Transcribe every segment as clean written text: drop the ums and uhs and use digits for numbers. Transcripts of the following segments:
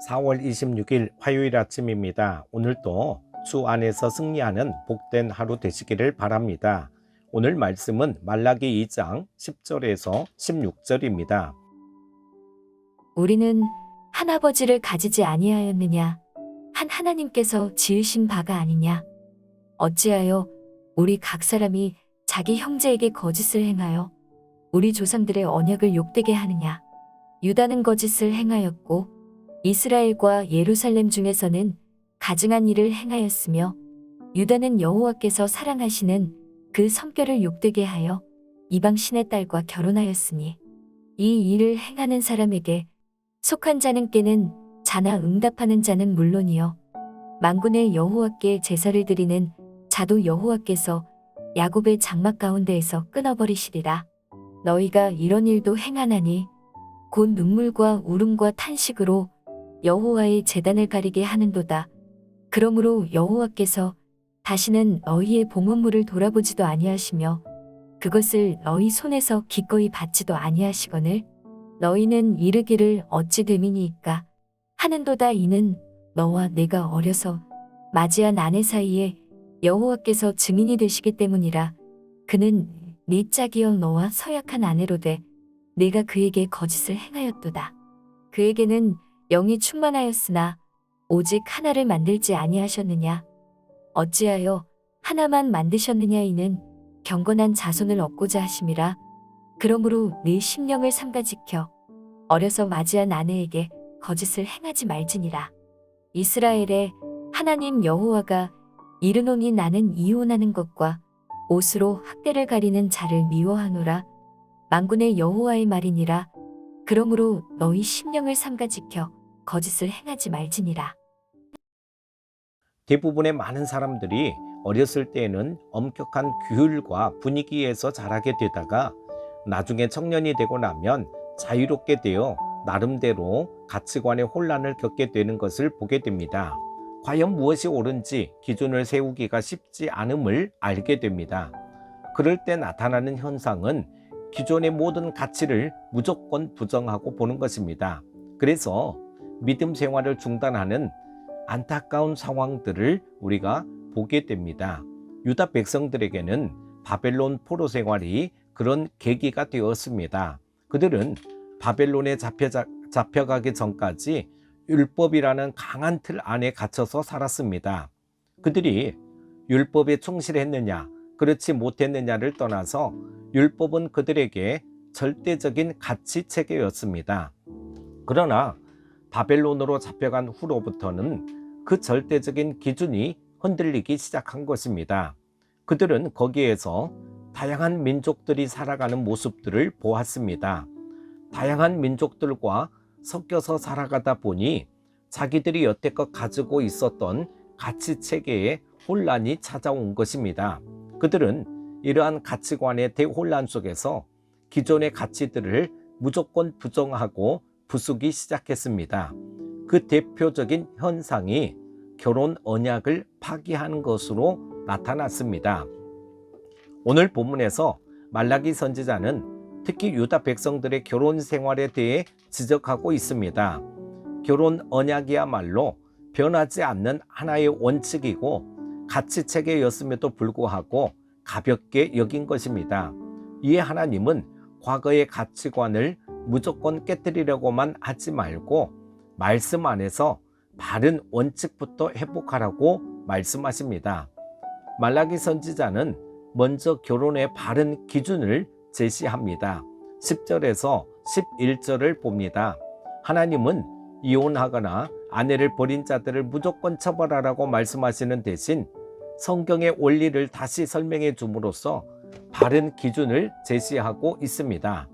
4월 26일 화요일 아침입니다. 오늘도 주 안에서 승리하는 복된 하루 되시기를 바랍니다. 오늘 말씀은 말라기 2장 10절에서 16절입니다. 우리는 한 아버지를 가지지 아니하였느냐? 한 하나님께서 지으신 바가 아니냐? 어찌하여 우리 각 사람이 자기 형제에게 거짓을 행하여 우리 조상들의 언약을 욕되게 하느냐? 유다는 거짓을 행하였고 이스라엘과 예루살렘 중에서는 가증한 일을 행하였으며 유다는 여호와께서 사랑하시는 그 성결을 욕되게 하여 이방 신의 딸과 결혼하였으니 이 일을 행하는 사람에게 속한 자는 깨는 자나 응답하는 자는 물론이요 만군의 여호와께 제사를 드리는 자도 여호와께서 야곱의 장막 가운데에서 끊어버리시리라. 너희가 이런 일도 행하나니 곧 눈물과 울음과 탄식으로 여호와의 제단을 가리게 하는도다. 그러므로 여호와께서 다시는 너희의 봉헌물을 돌아보지도 아니하시며 그것을 너희 손에서 기꺼이 받지도 아니하시거늘 너희는 이르기를 어찌 됨이니이까 하는도다. 이는 너와 내가 어려서 맞이한 아내 사이에 여호와께서 증인이 되시기 때문이라. 그는 네 짝이여 너와 서약한 아내로되 내가 그에게 거짓을 행하였도다. 그에게는 영이 충만하였으나 오직 하나를 만들지 아니하셨느냐? 어찌하여 하나만 만드셨느냐? 이는 경건한 자손을 얻고자 하심이라. 그러므로 네 심령을 삼가지켜 어려서 맞이한 아내에게 거짓을 행하지 말지니라. 이스라엘의 하나님 여호와가 이르노니 나는 이혼하는 것과 옷으로 학대를 가리는 자를 미워하노라. 만군의 여호와의 말이니라. 그러므로 너희 심령을 삼가지켜 거짓을 행하지 말지니라. 대부분의 많은 사람들이 어렸을 때에는 엄격한 규율과 분위기에서 자라게 되다가 나중에 청년이 되고 나면 자유롭게 되어 나름대로 가치관의 혼란을 겪게 되는 것을 보게 됩니다. 과연 무엇이 옳은지 기준을 세우기가 쉽지 않음을 알게 됩니다. 그럴 때 나타나는 현상은 기존의 모든 가치를 무조건 부정하고 보는 것입니다. 그래서 믿음 생활을 중단하는 안타까운 상황들을 우리가 보게 됩니다. 유다 백성들에게는 바벨론 포로 생활이 그런 계기가 되었습니다. 그들은 바벨론에 잡혀가기 전까지 율법이라는 강한 틀 안에 갇혀서 살았습니다. 그들이 율법에 충실했느냐, 그렇지 못했느냐를 떠나서 율법은 그들에게 절대적인 가치 체계였습니다. 그러나 바벨론으로 잡혀간 후로부터는 그 절대적인 기준이 흔들리기 시작한 것입니다. 그들은 거기에서 다양한 민족들이 살아가는 모습들을 보았습니다. 다양한 민족들과 섞여서 살아가다 보니 자기들이 여태껏 가지고 있었던 가치 체계에 혼란이 찾아온 것입니다. 그들은 이러한 가치관의 대혼란 속에서 기존의 가치들을 무조건 부정하고 부수기 시작했습니다. 그 대표적인 현상이 결혼 언약을 파기하는 것으로 나타났습니다. 오늘 본문에서 말라기 선지자는 특히 유다 백성들의 결혼 생활에 대해 지적하고 있습니다. 결혼 언약이야말로 변하지 않는 하나의 원칙이고 가치 체계였음에도 불구하고 가볍게 여긴 것입니다. 이에 하나님은 과거의 가치관을 무조건 깨뜨리려고만 하지 말고 말씀 안에서 바른 원칙부터 회복하라고 말씀하십니다. 말라기 선지자는 먼저 결혼의 바른 기준을 제시합니다. 10절에서 11절을 봅니다. 하나님은 이혼하거나 아내를 버린 자들을 무조건 처벌하라고 말씀하시는 대신 성경의 원리를 다시 설명해 줌으로써 바른 기준을 제시하고 있습니다.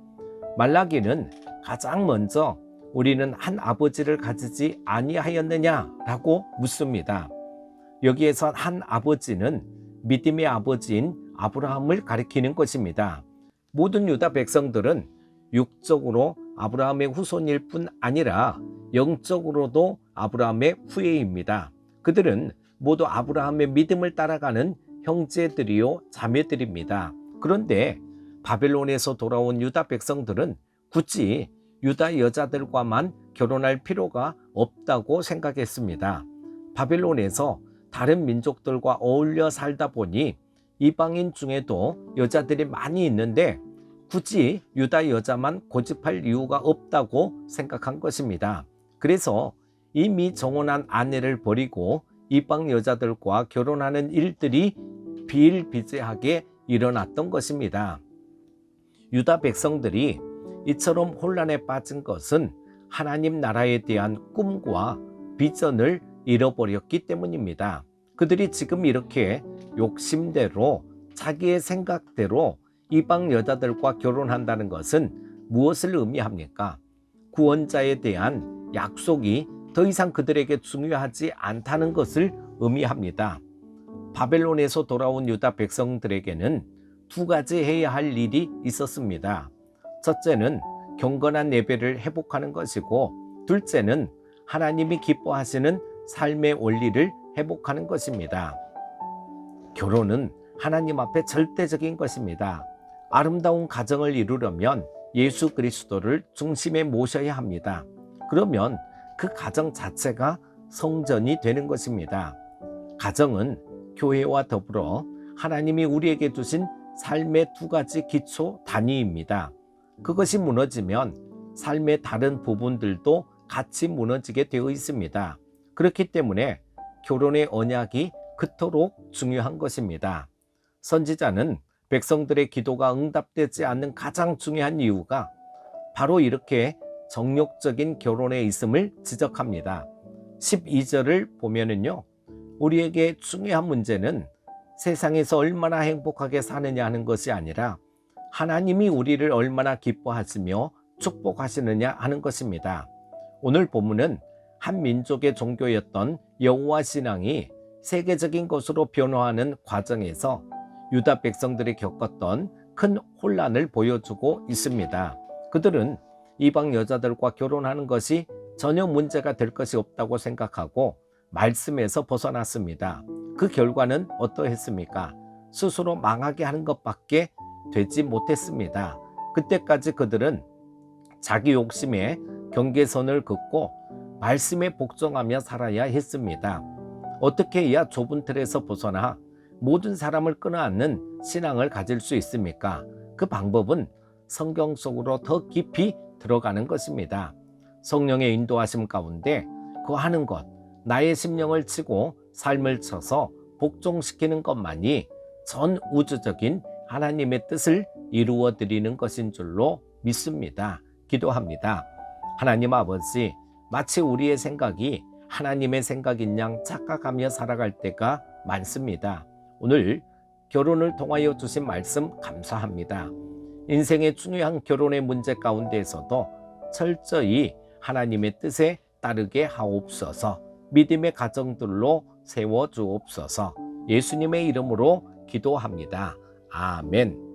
말라기는 가장 먼저 우리는 한 아버지를 가지지 아니하였느냐라고 묻습니다. 여기에서 한 아버지는 믿음의 아버지인 아브라함을 가리키는 것입니다. 모든 유다 백성들은 육적으로 아브라함의 후손일 뿐 아니라 영적으로도 아브라함의 후예입니다. 그들은 모두 아브라함의 믿음을 따라가는 형제들이요 자매들입니다. 그런데 바벨론에서 돌아온 유다 백성들은 굳이 유다 여자들과만 결혼할 필요가 없다고 생각했습니다. 바벨론에서 다른 민족들과 어울려 살다 보니 이방인 중에도 여자들이 많이 있는데 굳이 유다 여자만 고집할 이유가 없다고 생각한 것입니다. 그래서 이미 정혼한 아내를 버리고 이방 여자들과 결혼하는 일들이 비일비재하게 일어났던 것입니다. 유다 백성들이 이처럼 혼란에 빠진 것은 하나님 나라에 대한 꿈과 비전을 잃어버렸기 때문입니다. 그들이 지금 이렇게 욕심대로 자기의 생각대로 이방 여자들과 결혼한다는 것은 무엇을 의미합니까? 구원자에 대한 약속이 더 이상 그들에게 중요하지 않다는 것을 의미합니다. 바벨론에서 돌아온 유다 백성들에게는 두 가지 해야 할 일이 있었습니다. 첫째는 경건한 예배를 회복하는 것이고, 둘째는 하나님이 기뻐하시는 삶의 원리를 회복하는 것입니다. 결혼은 하나님 앞에 절대적인 것입니다. 아름다운 가정을 이루려면 예수 그리스도를 중심에 모셔야 합니다. 그러면 그 가정 자체가 성전이 되는 것입니다. 가정은 교회와 더불어 하나님이 우리에게 주신 삶의 두 가지 기초 단위입니다. 그것이 무너지면 삶의 다른 부분들도 같이 무너지게 되어 있습니다. 그렇기 때문에 결혼의 언약이 그토록 중요한 것입니다. 선지자는 백성들의 기도가 응답되지 않는 가장 중요한 이유가 바로 이렇게 정욕적인 결혼에 있음을 지적합니다. 12절을 보면은요, 우리에게 중요한 문제는 세상에서 얼마나 행복하게 사느냐 하는 것이 아니라 하나님이 우리를 얼마나 기뻐하시며 축복하시느냐 하는 것입니다. 오늘 본문은 한 민족의 종교였던 여호와 신앙이 세계적인 것으로 변화하는 과정에서 유다 백성들이 겪었던 큰 혼란을 보여주고 있습니다. 그들은 이방 여자들과 결혼하는 것이 전혀 문제가 될 것이 없다고 생각하고 말씀에서 벗어났습니다. 그 결과는 어떠했습니까? 스스로 망하게 하는 것밖에 되지 못했습니다. 그때까지 그들은 자기 욕심에 경계선을 긋고 말씀에 복종하며 살아야 했습니다. 어떻게 해야 좁은 틀에서 벗어나 모든 사람을 끌어안는 신앙을 가질 수 있습니까? 그 방법은 성경 속으로 더 깊이 들어가는 것입니다. 성령의 인도하심 가운데 그 하는 것, 나의 심령을 치고 삶을 쳐서 복종시키는 것만이 전 우주적인 하나님의 뜻을 이루어 드리는 것인 줄로 믿습니다. 기도합니다. 하나님 아버지, 마치 우리의 생각이 하나님의 생각인 양 착각하며 살아갈 때가 많습니다. 오늘 결혼을 통하여 주신 말씀 감사합니다. 인생의 중요한 결혼의 문제 가운데에서도 철저히 하나님의 뜻에 따르게 하옵소서. 믿음의 가정들로 세워주옵소서. 예수님의 이름으로 기도합니다. 아멘.